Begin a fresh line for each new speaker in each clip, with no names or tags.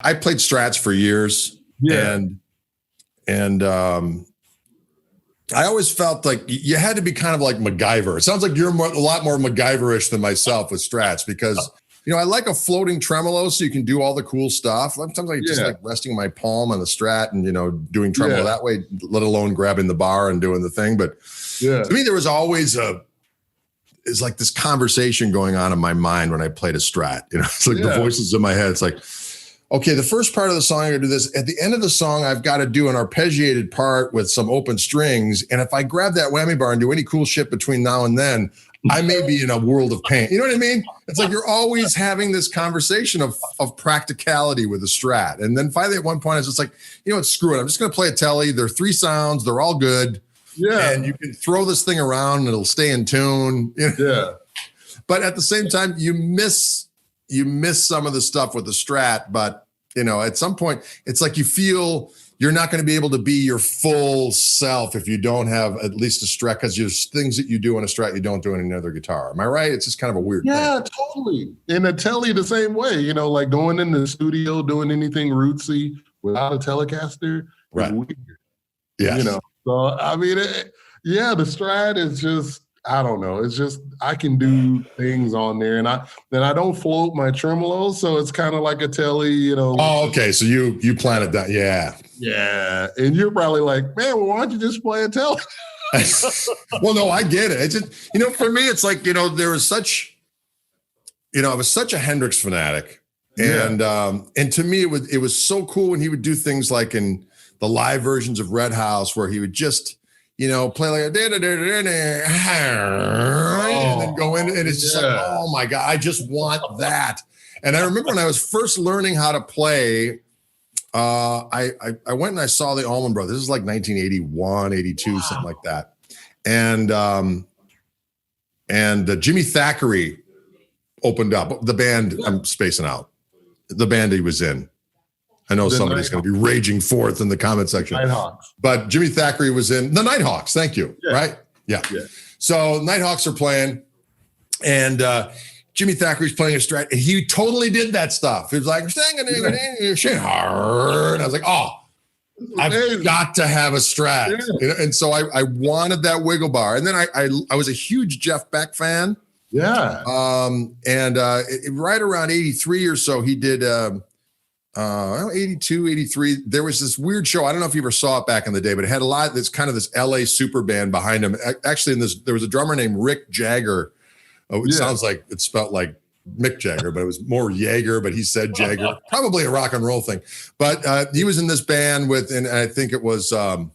I played Strats for years, and I always felt like you had to be kind of like MacGyver. It sounds like you're a lot more MacGyverish than myself with Strats because, I like a floating tremolo so you can do all the cool stuff. Sometimes I just like resting my palm on the Strat and, doing tremolo that way, let alone grabbing the bar and doing the thing. But to me, there was always it's like this conversation going on in my mind when I played a Strat. It's like the voices in my head. It's like, okay, the first part of the song, I gotta do this. At the end of the song, I've got to do an arpeggiated part with some open strings. And if I grab that whammy bar and do any cool shit between now and then, I may be in a world of pain. You know what I mean? It's like you're always having this conversation of practicality with a Strat. And then finally at one point, I was just like, screw it. I'm just going to play a telly. There are 3 sounds. They're all good. Yeah. And you can throw this thing around and it'll stay in tune. Yeah. But at the same time, you miss some of the stuff with the Strat, but at some point it's like you feel you're not going to be able to be your full self if you don't have at least a Strat, because there's things that you do on a Strat you don't do on another guitar. Am I right? It's just kind of a weird thing.
Yeah, totally. And a telly the same way, like going in the studio, doing anything rootsy without a Telecaster.
Right.
Weird.
Yeah.
So I mean, the Strat is just, I don't know. It's just I can do things on there, and I don't float my tremolo, so it's kind of like a telly,
Oh, okay. So you planted that,
yeah. And you're probably like, man, well, why don't you just play a telly?
Well, no, I get it. It's just, for me, it's like there was such, I was such a Hendrix fanatic, and to me, it was so cool when he would do things like in the live versions of Red House where he would just. Play like a and then go in, and it's just like, oh my God, I just want that. And I remember when I was first learning how to play, I went and I saw the Allman Brothers. This is like 1981, 82, something like that. And Jimmy Thackeray opened up the band. I'm spacing out. The band he was in. I know somebody's going to be raging forth in the comment section.
Nighthawks.
But Jimmy Thackeray was in the Nighthawks. Thank you. Yeah. Right? Yeah. So Nighthawks are playing, and Jimmy Thackeray's playing a Strat, and he totally did that stuff. He was like, and I was like, oh, I've got to have a Strat. Yeah. And so I wanted that wiggle bar. And then I was a huge Jeff Beck fan.
Yeah.
Right around 83 or so, he did 82, 83. There was this weird show. I don't know if you ever saw it back in the day, but it had a lot of this kind of this LA super band behind him. Actually, there was a drummer named Rick Jagger. It sounds like it's spelled like Mick Jagger, but it was more Jagger, but he said Jagger, probably a rock and roll thing. But he was in this band and I think it was, I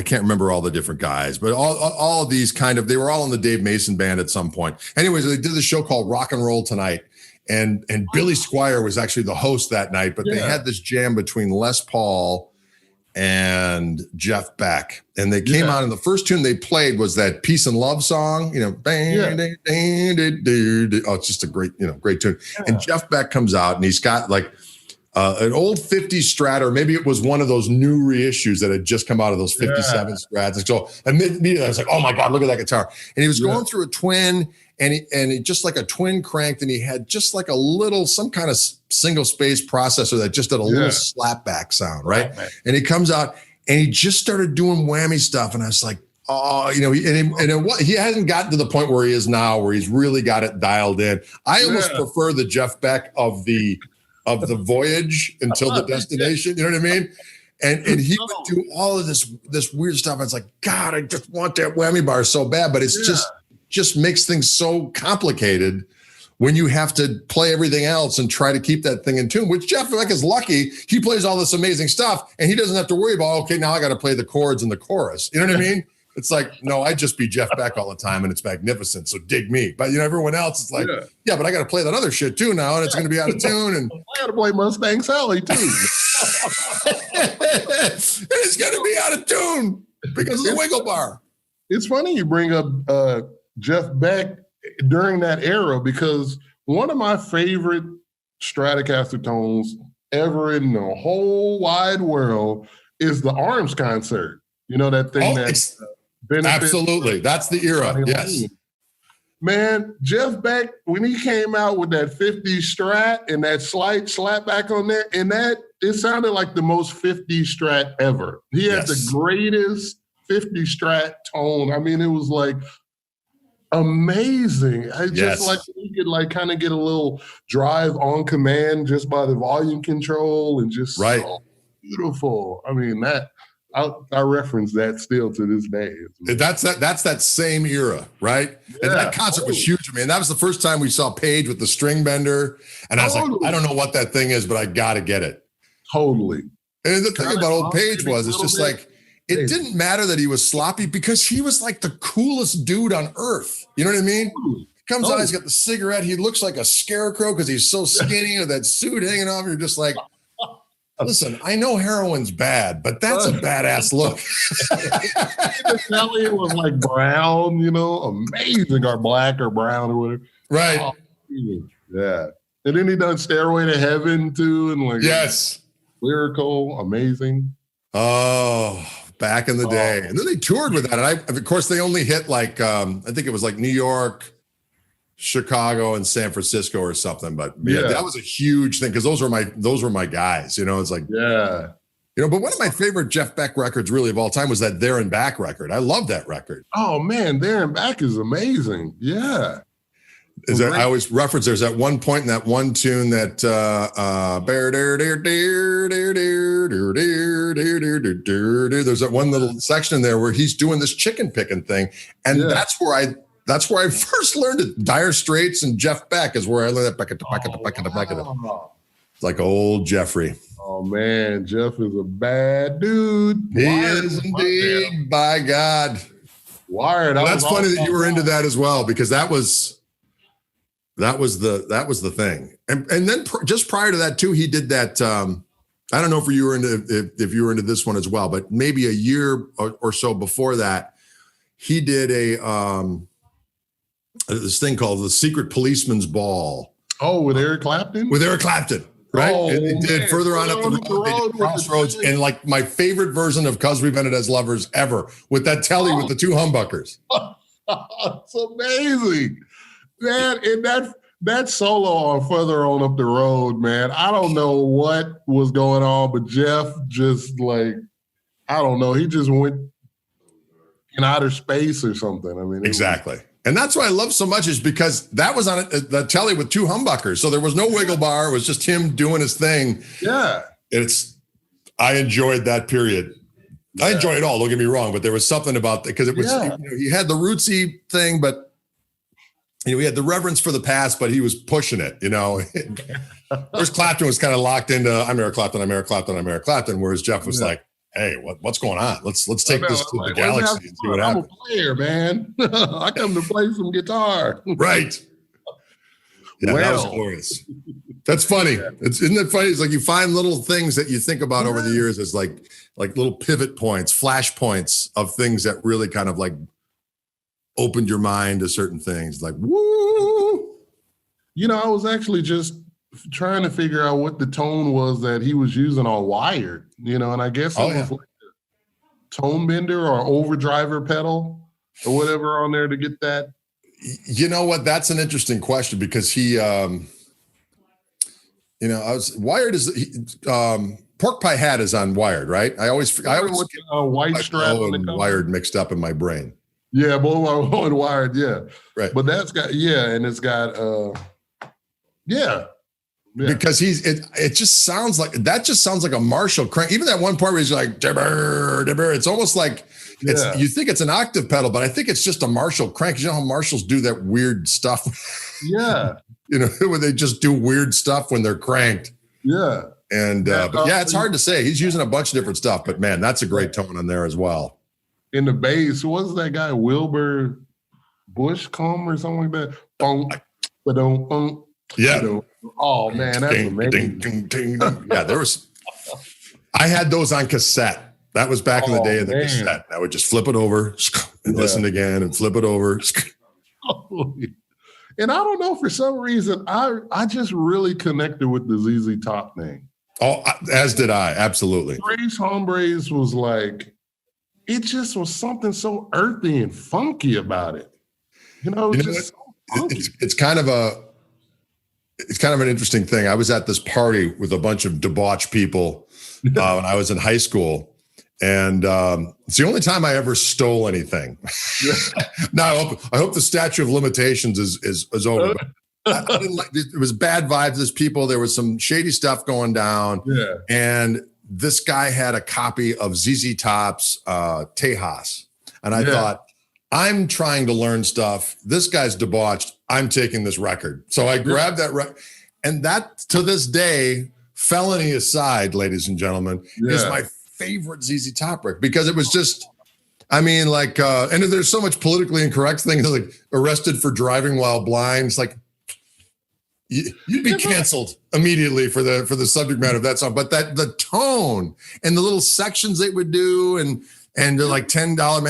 can't remember all the different guys, but all of these they were all in the Dave Mason band at some point. Anyways, they did this show called Rock and Roll Tonight. And Billy Squier was actually the host that night, but they had this jam between Les Paul and Jeff Beck. And they came out, and the first tune they played was that Peace and Love song, it's just a great tune. Yeah. And Jeff Beck comes out, and he's got like an old 50s Strat, or maybe it was one of those new reissues that had just come out of those 57 Strats. And so immediately I was like, oh my God, look at that guitar. And he was going through a twin, and he just like a twin cranked, and he had just like some kind of single space processor that just did a little slapback sound, right? And he comes out and he just started doing whammy stuff, and I was like, oh, he hasn't gotten to the point where he is now, where he's really got it dialed in. I almost prefer the Jeff Beck of the voyage until the destination. You know what I mean? And he would do all of this weird stuff. I was like, God, I just want that whammy bar so bad, but it's just makes things so complicated when you have to play everything else and try to keep that thing in tune, which Jeff Beck is lucky. He plays all this amazing stuff, and he doesn't have to worry about, okay, now I got to play the chords and the chorus. You know what I mean? It's like, no, I just be Jeff Beck all the time, and it's magnificent, so dig me. But everyone else is like, but I got to play that other shit too now, and it's going to be out of tune. And
I got to play Mustang Sally too.
It's going to be out of tune because of the wiggle bar.
It's funny you bring up Jeff Beck during that era, because one of my favorite Stratocaster tones ever in the whole wide world is the Arms concert. That thing
absolutely. That's the era. Yes.
Man, Jeff Beck, when he came out with that 50 Strat and that slight slap back on there, and that it sounded like the most 50 Strat ever. He had the greatest 50 Strat tone. I mean, it was like amazing. I just like you could like kind of get a little drive on command just by the volume control and just so beautiful. I mean, that I reference that still to this day.
That's that same era, right? Yeah, and that concert was huge. I mean, that was the first time we saw Page with the string bender. And I was like, I don't know what that thing is, but I got to get it.
Totally.
And the thing about old Page was, it's just like, it didn't matter that he was sloppy because he was like the coolest dude on earth. You know what I mean? Comes out, he's got the cigarette. He looks like a scarecrow because he's so skinny with that suit hanging off. You're just like, listen, I know heroin's bad, but that's a badass look.
Elliot was like brown, you know, amazing, or black or brown or whatever.
Right.
Oh, yeah. And then he done Stairway to Heaven too. And like, lyrical, amazing.
Oh, back in the day. And then they toured with that. And of course, they only hit like, I think it was like New York, Chicago, and San Francisco or something. But yeah, that was a huge thing because those were my guys. You know, it's like, you know, but one of my favorite Jeff Beck records really of all time was that There and Back record. I love that record.
Oh man, There and Back is amazing. Yeah.
I always reference there's that one point in that one tune that there's that one little section in there where he's doing this chicken picking thing. And that's where I first learned it. Dire Straits and Jeff Beck is where I learned that. It's like old Jeffrey.
Oh man, Jeff is a bad dude.
He is indeed, by God.
Wired.
Well, that's funny that you were into that as well, because that was the thing. And then just prior to that too, he did that. I don't know if you were into this one as well, but maybe a year or so before that, he did this thing called the Secret Policeman's Ball.
Oh, with Eric Clapton?
With Eric Clapton, right?
Oh,
and he did Further On Up the Road, they did Crossroads, and like my favorite version of 'Cause We've Ended as Lovers ever, with that telly with the two humbuckers.
It's amazing. Man, and that solo on Further On Up the Road, man, I don't know what was going on, but Jeff just like, I don't know, he just went in outer space or something. I mean,
exactly. And that's what I love so much, is because that was on the telly with two humbuckers. So there was no wiggle bar. It was just him doing his thing.
Yeah.
I enjoyed that period. Yeah. I enjoy it all. Don't get me wrong, but there was something about that, because it was, he had the rootsy thing, but you know, he had the reverence for the past, but he was pushing it, you know. Whereas Clapton was kind of locked into I'm Eric Clapton, I'm Eric Clapton, I'm Eric Clapton, whereas Jeff was like, hey, what's going on? Let's take this to the galaxy and see what happens.
I'm a player, man. I come to play some guitar.
Right. Yeah, that was glorious. That's funny. Isn't that funny? It's like you find little things that you think about over the years as like little pivot points, flash points of things that really kind of like opened your mind to certain things. Like, woo!
You know, I was actually just trying to figure out what the tone was that he was using on Wired, you know, and I guess it was like a tone bender or overdriver pedal or whatever on there to get that.
You know what? That's an interesting question, because he, Wired is, Pork Pie Hat is on Wired, right? I always get
White Strap
and Wired mixed up in my brain.
Yeah, both on Wired, yeah.
Right.
But that's got, and it's got,
because it just sounds like a Marshall crank. Even that one part where he's like, dibber, dibber, it's almost like you think it's an octave pedal, but I think it's just a Marshall crank. You know how Marshalls do that weird stuff?
Yeah.
You know, where they just do weird stuff when they're cranked.
Yeah.
And, but it's hard to say. He's using a bunch of different stuff, but man, that's a great tone on there as well.
In the bass, what's that guy, Wilbur Bushcombe or something like that?
Yeah.
Oh man, that's amazing.
Yeah, I had those on cassette. That was back in the day of the cassette. I would just flip it over and listen again and flip it over.
And I don't know, for some reason, I just really connected with the ZZ Top name.
Oh, as did I. Absolutely.
Tres Hombres was like, it just was something so earthy and funky about it. You know, it was just so
it's kind of an interesting thing. I was at this party with a bunch of debauched people when I was in high school. And it's the only time I ever stole anything. Now, I hope the statute of limitations is over. I didn't like, it was bad vibes. There's people. There was some shady stuff going down.
Yeah.
And this guy had a copy of ZZ Top's Tejas. And I thought, I'm trying to learn stuff. This guy's debauched. I'm taking this record. So I grabbed that record. And that, to this day, felony aside, ladies and gentlemen, is my favorite ZZ Top record, because it was just, I mean, like, and there's so much politically incorrect things, like arrested for driving while blind. It's like, you'd be canceled immediately for the subject matter of that song. But that the tone and the little sections they would do, and they're like $10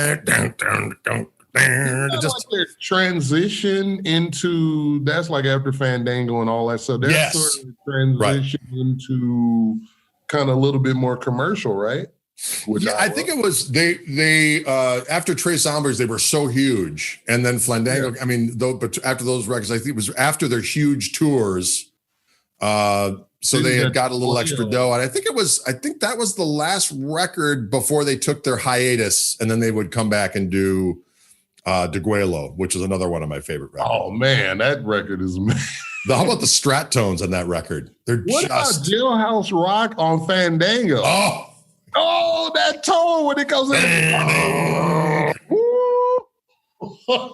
man,
just like their transition into, that's like after Fandango and all that. So that's sort of transition into kind of a little bit more commercial, right?
I think it was they after Tres Hombres, they were so huge, and then Fandango. I mean, but after those records, I think it was after their huge tours. So they had got a little extra dough, and I think that was the last record before they took their hiatus, and then they would come back and do Deguelo, which is another one of my favorite records.
Oh man, that record is amazing.
How about the Strat tones on that record?
What about Jailhouse Rock on Fandango? Oh, that tone when it goes in.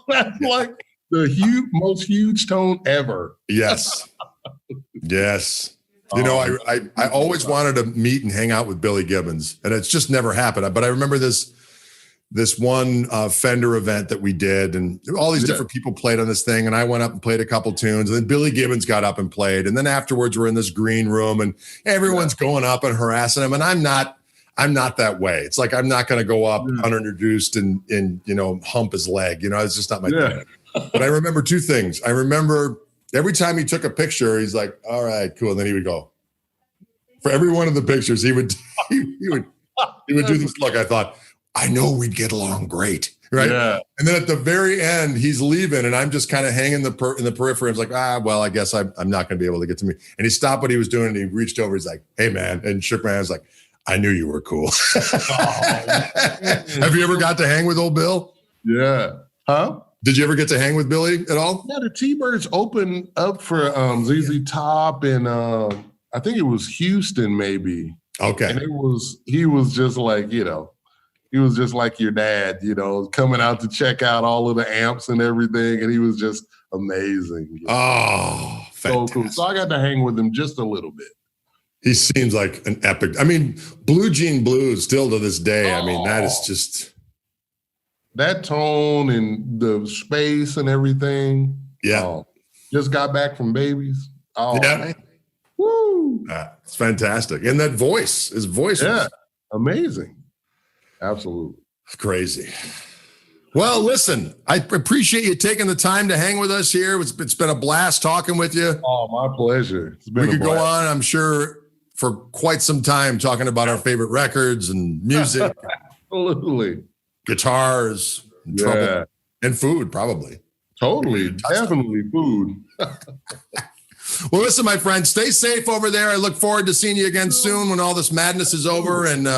That's like the most huge tone ever.
Yes. Yes. You know, I always wanted to meet and hang out with Billy Gibbons, and it's just never happened. But I remember this one Fender event that we did, and all these different people played on this thing, and I went up and played a couple tunes, and then Billy Gibbons got up and played, and then afterwards we're in this green room, and everyone's going up and harassing him, and I'm not that way. It's like, I'm not going to go up unintroduced and you know, hump his leg. You know, it's just not my thing. But I remember two things. I remember every time he took a picture, he's like, all right, cool. And then he would go, for every one of the pictures, he would do this look. I thought, I know we'd get along great. Right. Yeah. And then at the very end, he's leaving, and I'm just kind of hanging in the periphery. I was like, well, I guess I'm not going to be able to get to me. And he stopped what he was doing, and he reached over. He's like, hey, man, and shook my hand. I was like, I knew you were cool. Have you ever got to hang with old Bill?
Yeah. Huh?
Did you ever get to hang with Billy at all?
Yeah, the T-Birds opened up for ZZ Top, and I think it was Houston, maybe.
Okay.
And he was just like, you know, he was just like your dad, you know, coming out to check out all of the amps and everything, and he was just amazing. You know?
Oh, fantastic.
So cool. So I got to hang with him just a little bit.
He seems like an epic. I mean, Blue Jean Blues still to this day. I mean, that is just
that tone and the space and everything.
Yeah.
Just got back from Babies. Oh,
yeah.
Man. Woo.
It's fantastic. And that voice, his voice was
amazing. Absolutely.
Crazy. Well, listen, I appreciate you taking the time to hang with us here. It's been a blast talking with you.
Oh, my pleasure.
We could go on, I'm sure, for quite some time talking about our favorite records and music.
Absolutely.
Guitars, trouble, and food, probably.
Totally. Definitely food.
Well, listen, my friend, stay safe over there. I look forward to seeing you again soon when all this madness is over. And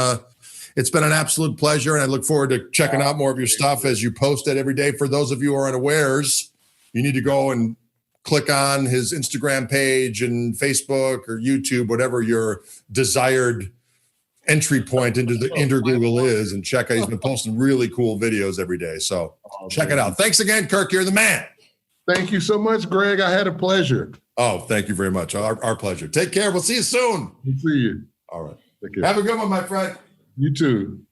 it's been an absolute pleasure. And I look forward to checking out more of your stuff as you post it every day. For those of you who are unawares, you need to go and click on his Instagram page and Facebook or YouTube, whatever your desired entry point into Google is, and check out. He's been posting really cool videos every day. So check it out. Thanks again, Kirk. You're the man.
Thank you so much, Greg. I had a pleasure.
Oh, thank you very much. Our pleasure. Take care. We'll see you soon.
We'll see you.
All right.
Take care.
Have a good one, my friend.
You too.